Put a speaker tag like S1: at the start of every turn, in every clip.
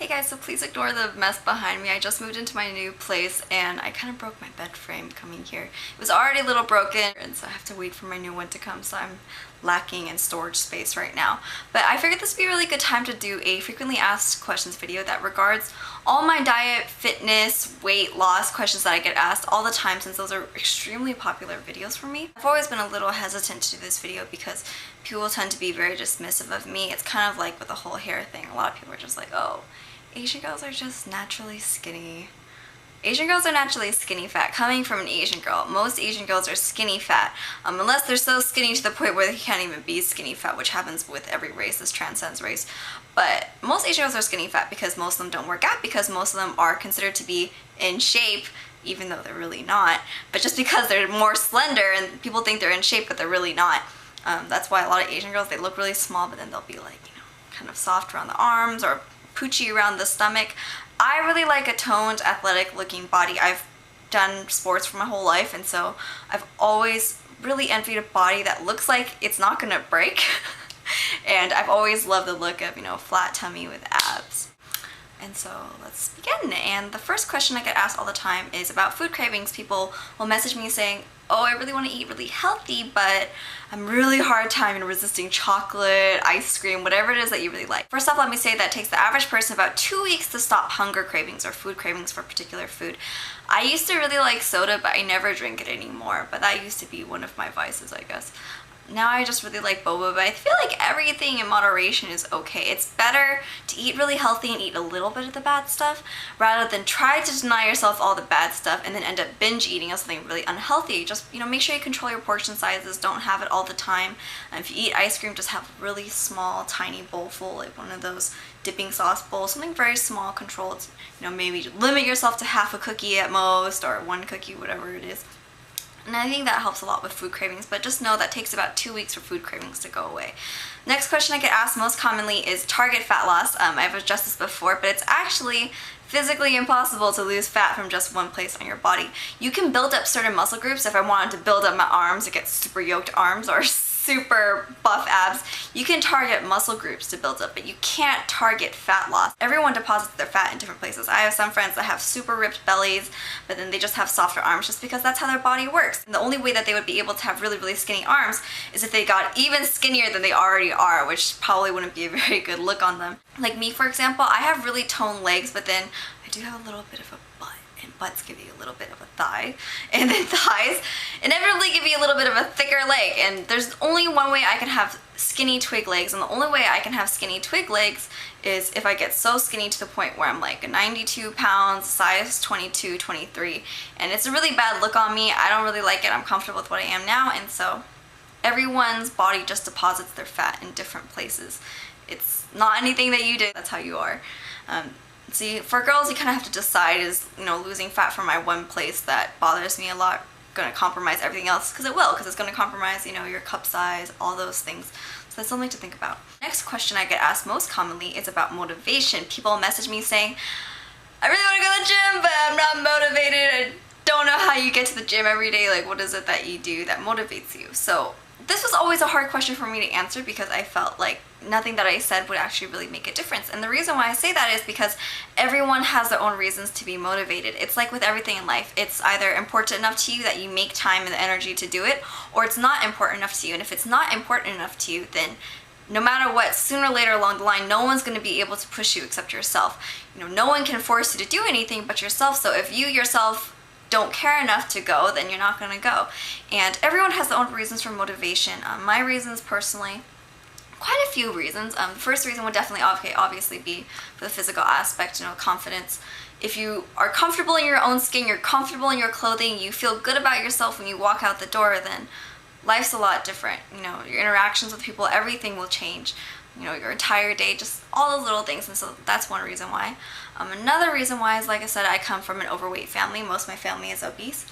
S1: Hey guys, so please ignore the mess behind me. I just moved into my new place and I kind of broke my bed frame coming here. It was already a little broken and so I have to wait for my new one to come, so I'm lacking in storage space right now. But I figured this would be a really good time to do a frequently asked questions video that regards all my diet, fitness, weight loss questions that I get asked all the time, since those are extremely popular videos for me. I've always been a little hesitant to do this video because people tend to be very dismissive of me. It's kind of like with the whole hair thing. A lot of people are just like, oh, Asian girls are just naturally skinny. Asian girls are naturally skinny fat. Coming from an Asian girl, most Asian girls are skinny fat, unless they're so skinny to the point where they can't even be skinny fat, which happens with every race. This transcends race. But most Asian girls are skinny fat because most of them don't work out, because most of them are considered to be in shape, even though they're really not. But just because they're more slender and people think they're in shape, but they're really not. That's why a lot of Asian girls, they look really small, but then they'll be like, kind of soft around the arms or poochy around the stomach. I really like a toned, athletic looking body. I've done sports for my whole life, and so I've always really envied a body that looks like it's not gonna break. And I've always loved the look of, flat tummy with abs. And so let's begin. And the first question I get asked all the time is about food cravings. People will message me saying, oh, I really want to eat really healthy, but I'm really hard time resisting chocolate, ice cream, whatever it is that you really like. First off, let me say that it takes the average person about 2 weeks to stop hunger cravings or food cravings for a particular food. I used to really like soda, but I never drink it anymore. But that used to be one of my vices, I guess. Now I just really like boba, but I feel like everything in moderation is okay. It's better to eat really healthy and eat a little bit of the bad stuff rather than try to deny yourself all the bad stuff and then end up binge eating on something really unhealthy. Just, make sure you control your portion sizes. Don't have it all the time. And if you eat ice cream, just have a really small, tiny bowl full, like one of those dipping sauce bowls, something very small, controlled. Maybe limit yourself to half a cookie at most, or one cookie, whatever it is. And I think that helps a lot with food cravings, but just know that takes about 2 weeks for food cravings to go away. Next question I get asked most commonly is target fat loss. I've addressed this before, but it's actually physically impossible to lose fat from just one place on your body. You can build up certain muscle groups. If I wanted to build up my arms, to get super yoked arms or super buff abs, you can target muscle groups to build up, but you can't target fat loss. Everyone deposits their fat in different places. I have some friends that have super ripped bellies, but then they just have softer arms just because that's how their body works. And the only way that they would be able to have really, really skinny arms is if they got even skinnier than they already are, which probably wouldn't be a very good look on them. Like me, for example, I have really toned legs, but then I do have a little bit of a butt. And butts give you a little bit of a thigh, and then thighs inevitably give you a little bit of a thicker leg. And there's only one way I can have skinny twig legs, and the only way I can have skinny twig legs is if I get so skinny to the point where I'm like 92 pounds, size 22, 23, and it's a really bad look on me. I don't really like it. I'm comfortable with what I am now, and so everyone's body just deposits their fat in different places. It's not anything that you do. That's how you are. See, for girls, you kind of have to decide, is, losing fat from my one place that bothers me a lot going to compromise everything else? Because it will, because it's going to compromise, your cup size, all those things. So that's something to think about. Next question I get asked most commonly is about motivation. People message me saying, I really want to go to the gym, but I'm not motivated. I don't know how you get to the gym every day. Like, what is it that you do that motivates you? So this was always a hard question for me to answer because I felt like nothing that I said would actually really make a difference. And the reason why I say that is because everyone has their own reasons to be motivated. It's like with everything in life. It's either important enough to you that you make time and the energy to do it, or it's not important enough to you. And if it's not important enough to you, then no matter what, sooner or later along the line, no one's going to be able to push you except yourself. No one can force you to do anything but yourself. So if you yourself don't care enough to go, then you're not going to go. And everyone has their own reasons for motivation. My reasons personally, quite a few reasons. The first reason would definitely obviously be for the physical aspect, confidence. If you are comfortable in your own skin, you're comfortable in your clothing, you feel good about yourself when you walk out the door, then life's a lot different. Your interactions with people, everything will change. Your entire day, just all those little things. And so that's one reason why. Another reason why is, like I said, I come from an overweight family. Most of my family is obese,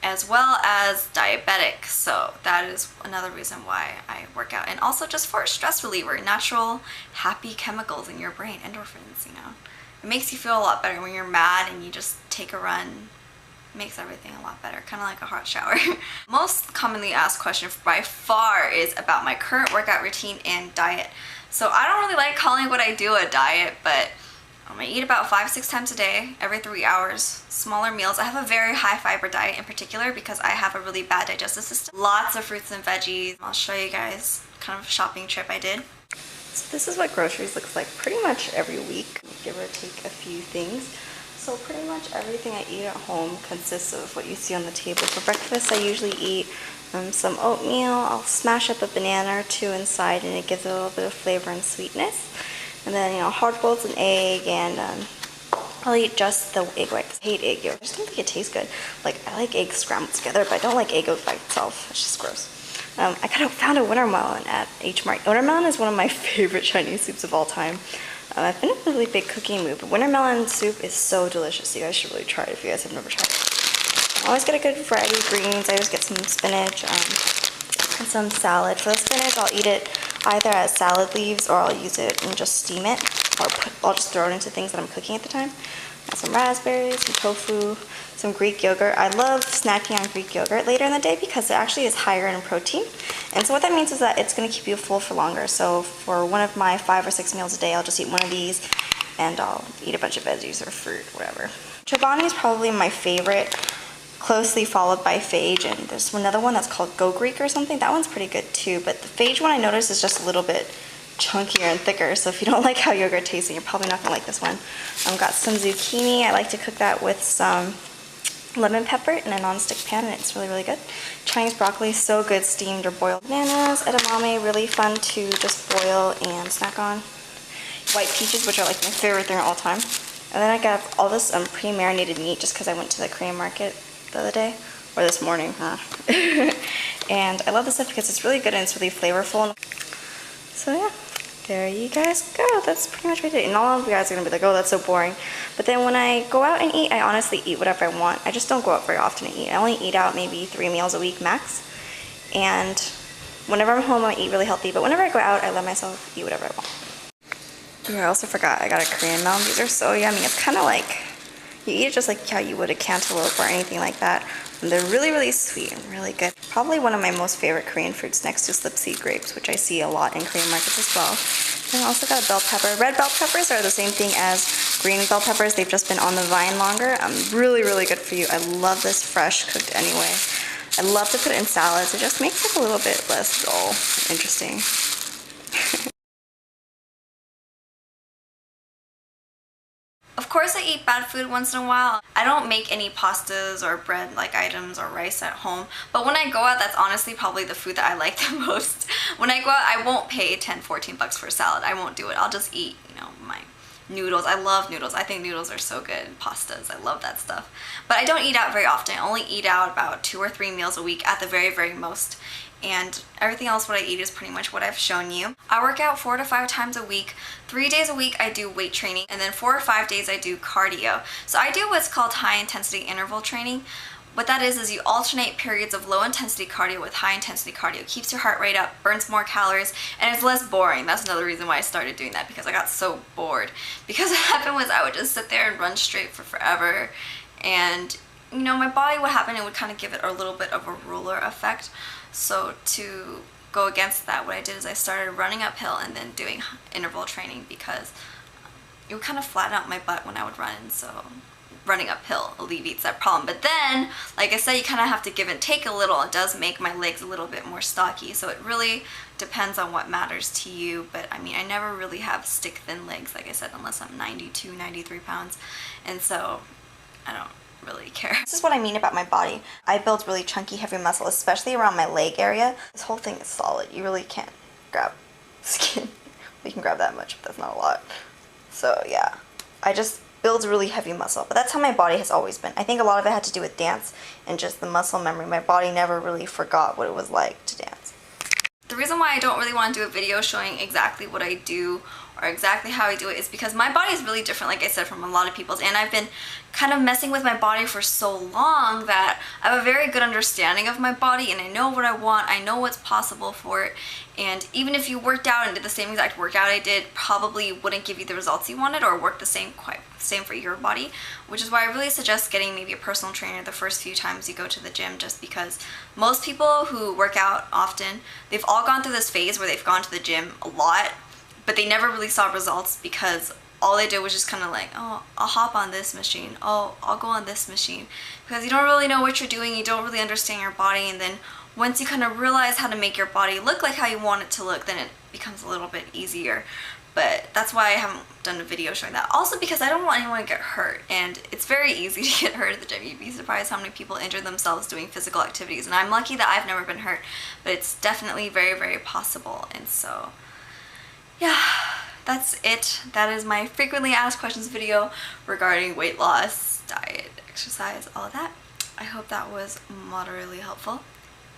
S1: as well as diabetic. So that is another reason why I work out. And also just for a stress reliever, natural, happy chemicals in your brain, endorphins, It makes you feel a lot better when you're mad and you just take a run. It makes everything a lot better, kind of like a hot shower. Most commonly asked question by far is about my current workout routine and diet. So I don't really like calling what I do a diet, but I eat about 5-6 times a day, every 3 hours, smaller meals. I have a very high fiber diet in particular because I have a really bad digestive system. Lots of fruits and veggies. I'll show you guys kind of a shopping trip I did. So this is what groceries looks like pretty much every week, give or take a few things. So pretty much everything I eat at home consists of what you see on the table. For breakfast, I usually eat some oatmeal. I'll smash up a banana or two inside and it gives it a little bit of flavor and sweetness. And then, you know, hard-boiled an egg, and I'll eat just the egg whites. I hate egg yolk. I just don't think it tastes good. Like, I like eggs scrambled together, but I don't like egg yolk by itself. It's just gross. I found a watermelon at H Mart. Watermelon is one of my favorite Chinese soups of all time. I've been in a really big cooking mood, but watermelon soup is so delicious. You guys should really try it if you guys have never tried it. I always get a good variety of greens. I always get some spinach and some salad. For the spinach, I'll eat it either as salad leaves or I'll use it and just steam it. I'll just throw it into things that I'm cooking at the time. Got some raspberries, some tofu, some Greek yogurt. I love snacking on Greek yogurt later in the day because it actually is higher in protein. And so what that means is that it's going to keep you full for longer. So for one of my 5 or 6 meals a day, I'll just eat one of these and I'll eat a bunch of veggies or fruit, whatever. Chobani is probably my favorite, closely followed by phage, and there's another one that's called Go Greek or something. That one's pretty good too, but the phage one I noticed is just a little bit chunkier and thicker, so if you don't like how yogurt tastes, you're probably not gonna like this one. I've got some zucchini. I like to cook that with some lemon pepper in a non-stick pan, and it's really, really good. Chinese broccoli, so good steamed or boiled. Bananas, edamame, really fun to just boil and snack on. White peaches, which are like my favorite thing of all time. And then I got all this pre-marinated meat just because I went to the Korean market the other day, or this morning, and I love this stuff because it's really good and it's really flavorful. So yeah, there you guys go. That's pretty much what I did. And all of you guys are gonna be like, oh, that's so boring. But then when I go out and eat, I honestly eat whatever I want. I just don't go out very often to eat. I only eat out maybe 3 meals a week max. And whenever I'm home, I eat really healthy. But whenever I go out, I let myself eat whatever I want. Yeah, I also forgot I got a Korean melon. These are so yummy. It's kind of like, you eat it just like how you would a cantaloupe or anything like that. And they're really, really sweet and really good. Probably one of my most favorite Korean fruits next to slipseed grapes, which I see a lot in Korean markets as well. And I also got a bell pepper. Red bell peppers are the same thing as green bell peppers. They've just been on the vine longer. Really, really good for you. I love this fresh cooked anyway. I love to put it in salads. It just makes it a little bit less dull. Interesting. Of course I eat bad food once in a while. I don't make any pastas or bread like items or rice at home, but when I go out, that's honestly probably the food that I like the most. When I go out, I won't pay 10-14 bucks for a salad. I won't do it. I'll just eat, you know, my noodles. I love noodles. I think noodles are so good. Pastas, I love that stuff. But I don't eat out very often. I only eat out about 2 or 3 meals a week at the very, very most. And everything else what I eat is pretty much what I've shown you. I work out 4 to 5 times a week. 3 days a week I do weight training, and then 4 or 5 days I do cardio. So I do what's called high intensity interval training. What that is you alternate periods of low intensity cardio with high intensity cardio. It keeps your heart rate up, burns more calories, and it's less boring. That's another reason why I started doing that, because I got so bored. Because what happened was I would just sit there and run straight for forever, and you know, my body would happen, it would kind of give it a little bit of a roller effect. So to go against that, what I did is I started running uphill and then doing interval training, because it would kind of flatten out my butt when I would run, so running uphill alleviates that problem. But then, like I said, you kind of have to give and take a little. It does make my legs a little bit more stocky, so it really depends on what matters to you. But I mean, I never really have stick thin legs, like I said, unless I'm 92, 93 pounds, and so I don't really care. This is what I mean about my body. I build really chunky, heavy muscle, especially around my leg area. This whole thing is solid. You really can't grab skin. You can grab that much, but that's not a lot. So yeah, I just build really heavy muscle, but that's how my body has always been. I think a lot of it had to do with dance and just the muscle memory. My body never really forgot what it was like to dance. The reason why I don't really want to do a video showing exactly what I do or exactly how I do it is because my body is really different, like I said, from a lot of people's, and I've been kind of messing with my body for so long that I have a very good understanding of my body, and I know what I want, I know what's possible for it, and even if you worked out and did the same exact workout I did, probably wouldn't give you the results you wanted or work the same for your body, which is why I really suggest getting maybe a personal trainer the first few times you go to the gym, just because most people who work out often, they've all gone through this phase where they've gone to the gym a lot, but they never really saw results because all they did was just kind of like, oh, I'll hop on this machine, oh, I'll go on this machine, because you don't really know what you're doing, you don't really understand your body, and then once you kind of realize how to make your body look like how you want it to look, then it becomes a little bit easier. But that's why I haven't done a video showing that. Also because I don't want anyone to get hurt, and it's very easy to get hurt at the gym. You'd be surprised how many people injure themselves doing physical activities, and I'm lucky that I've never been hurt, but it's definitely very, very possible. And so yeah, that's it. That is my frequently asked questions video regarding weight loss, diet, exercise, all of that. I hope that was moderately helpful,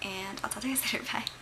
S1: and I'll talk to you guys later. Bye.